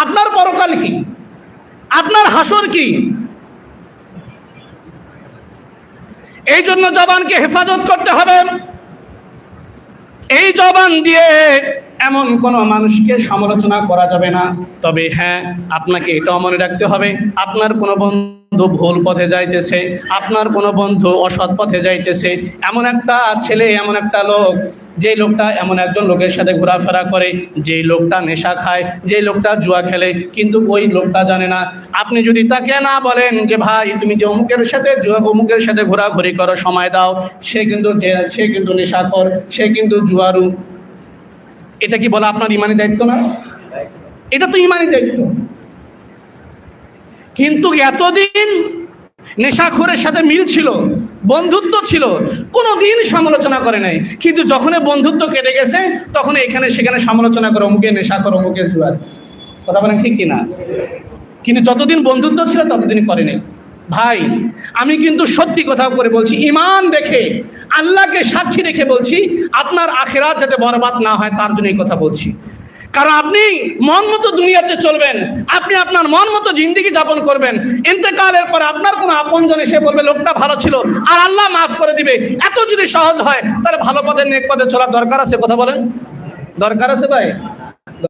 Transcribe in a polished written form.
আপনার পরকাল কি, আপনার হাসর কি? এই জন্য জবানকে হেফাজত করতে হবে। এই জবান দিয়ে এমন কোন মানুষকে সমালোচনা করা যাবে না। তবে হ্যাঁ, আপনাকে এটাও মনে রাখতে হবে, আপনার কোনো বন্ধু ভুল পথে যাইতেছে, আপনার কোনো বন্ধু অসৎ পথে যাইতেছে, এমন একটা ছেলে, এমন একটা লোক, যে লোকটা এমন একজন লোকের সাথে ঘোরাফেরা করে, যে লোকটা নেশা খায়, যে লোকটা জুয়া খেলে, কিন্তু ওই লোকটা জানে না। আপনি যদি তাকে না বলেন যে ভাই তুমি যে অমুকের সাথে ঘোরাঘুরি করো, সময় দাও, সে কিন্তু নেশাখোর, সে কিন্তু জুয়ারু, এটা কি বলা আপনার ইমানি দায়িত্ব না? এটা তো ইমানি দায়িত্ব। কিন্তু এতদিন নেশাখোরের সাথে মিল ছিল, বন্ধুত্ব ছিল, কোনোদিন সমালোচনা করে নাই। কিন্তু যখন বন্ধুত্ব কেটে গেছে, তখন এখানে সেখানে সমালোচনা করে, অমুকে নেশাখোর, অমুকে জুয়ার। কথা বলেন ঠিক কিনা? কিন্তু যতদিন বন্ধুত্ব ছিল ততদিনই করে নাই। ভাই, আমি কিন্তু সত্যি কথা করে বলছি, ঈমান রেখে, আল্লাহকে সাক্ষী রেখে বলছি, আপনার আখিরাত যাতে বরবাদ না হয় তার জন্য এই কথা বলছি। কারণ আপনি মন মতো দুনিয়াতে চলবেন, আপনি আপনার মন মতো জিন্দেগি যাপন করবেন, ইন্তেকালের পর আপনার কোনো আপনজন এসে বলবে লোকটা ভালো ছিল আর আল্লাহ মাফ করে দিবে, এত যদি সহজ হয় তাহলে ভালো পথে নেক পথে চলার দরকার আছে? কথা বলেন, দরকার আছে ভাই?